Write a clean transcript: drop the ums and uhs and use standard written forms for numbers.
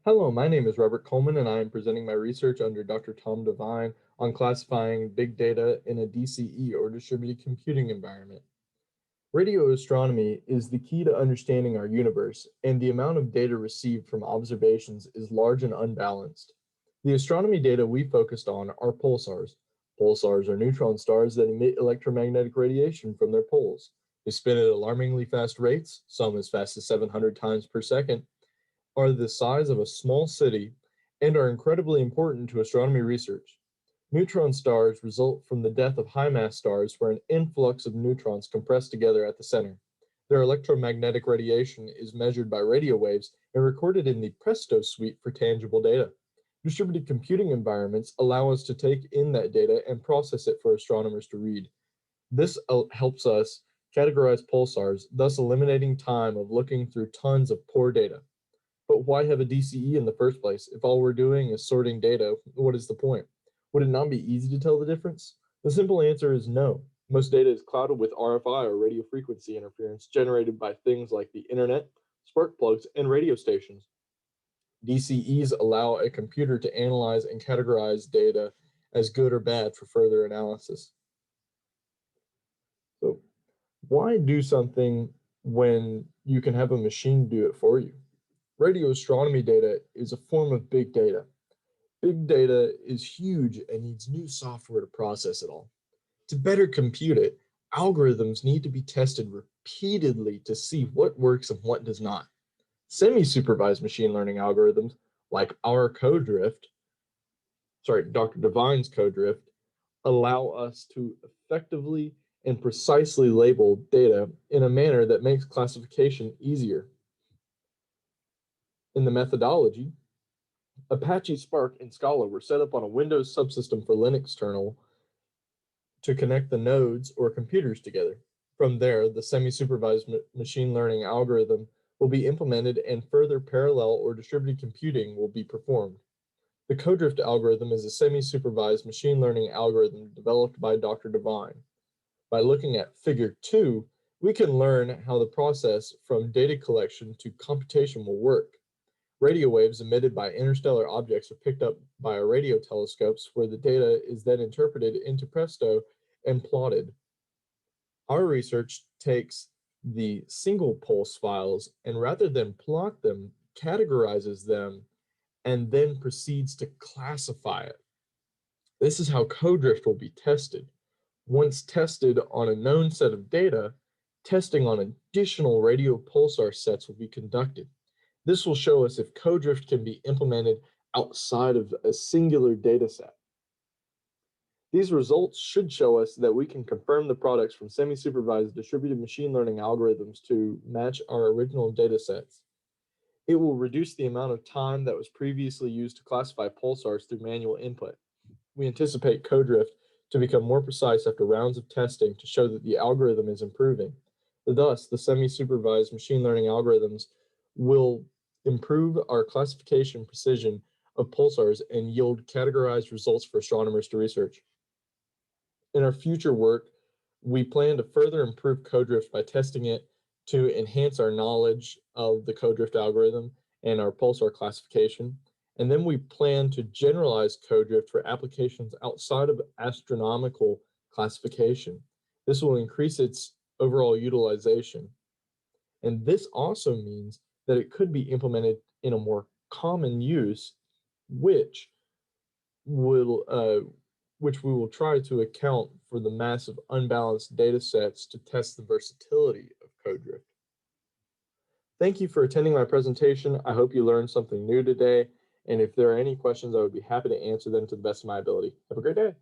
Hello, my name is Robert Coleman, and I am presenting my research under Dr. Tom Devine on classifying big data in a DCE or distributed computing environment. Radio astronomy is the key to understanding our universe, and the amount of data received from observations is large and unbalanced. The astronomy data we focused on are pulsars. Pulsars are neutron stars that emit electromagnetic radiation from their poles. They spin at alarmingly fast rates, some as fast as 700 times per second, are the size of a small city, and are incredibly important to astronomy research. Neutron stars result from the death of high mass stars where an influx of neutrons compress together at the center. Their electromagnetic radiation is measured by radio waves and recorded in the PRESTO suite for tangible data. Distributed computing environments allow us to take in that data and process it for astronomers to read. This helps us categorize pulsars, thus eliminating time of looking through tons of poor data. But why have a DCE in the first place? If all we're doing is sorting data, what is the point? Would it not be easy to tell the difference? The simple answer is no. Most data is clouded with RFI or radio frequency interference generated by things like the internet, spark plugs, and radio stations. DCEs allow a computer to analyze and categorize data as good or bad for further analysis. So, why do something when you can have a machine do it for you? Radio astronomy data is a form of big data. Big data is huge and needs new software to process it all. To better compute it, algorithms need to be tested repeatedly to see what works and what does not. Semi-supervised machine learning algorithms, like our Dr. Devine's codrift, allow us to effectively and precisely label data in a manner that makes classification easier. In the methodology, Apache Spark and Scala were set up on a Windows subsystem for Linux kernel to connect the nodes or computers together. From there, the semi-supervised machine learning algorithm will be implemented and further parallel or distributed computing will be performed. The codrift algorithm is a semi-supervised machine learning algorithm developed by Dr. Devine. By looking at Figure 2, we can learn how the process from data collection to computation will work. Radio waves emitted by interstellar objects are picked up by our radio telescopes, where the data is then interpreted into PRESTO and plotted. Our research takes the single pulse files and, rather than plot them, categorizes them and then proceeds to classify it. This is how codrift will be tested. Once tested on a known set of data, testing on additional radio pulsar sets will be conducted. This will show us if codrift can be implemented outside of a singular data set. These results should show us that we can confirm the products from semi-supervised distributed machine learning algorithms to match our original data sets. It will reduce the amount of time that was previously used to classify pulsars through manual input. We anticipate codrift to become more precise after rounds of testing to show that the algorithm is improving. Thus, the semi-supervised machine learning algorithms will improve our classification precision of pulsars and yield categorized results for astronomers to research. In our future work, we plan to further improve codrift by testing it to enhance our knowledge of the codrift algorithm and our pulsar classification. And then we plan to generalize codrift for applications outside of astronomical classification. This will increase its overall utilization. And this also means that it could be implemented in a more common use, which we will try to account for the massive unbalanced data sets to test the versatility of codrift. Thank you for attending my presentation. I hope you learned something new today. And if there are any questions, I would be happy to answer them to the best of my ability. Have a great day.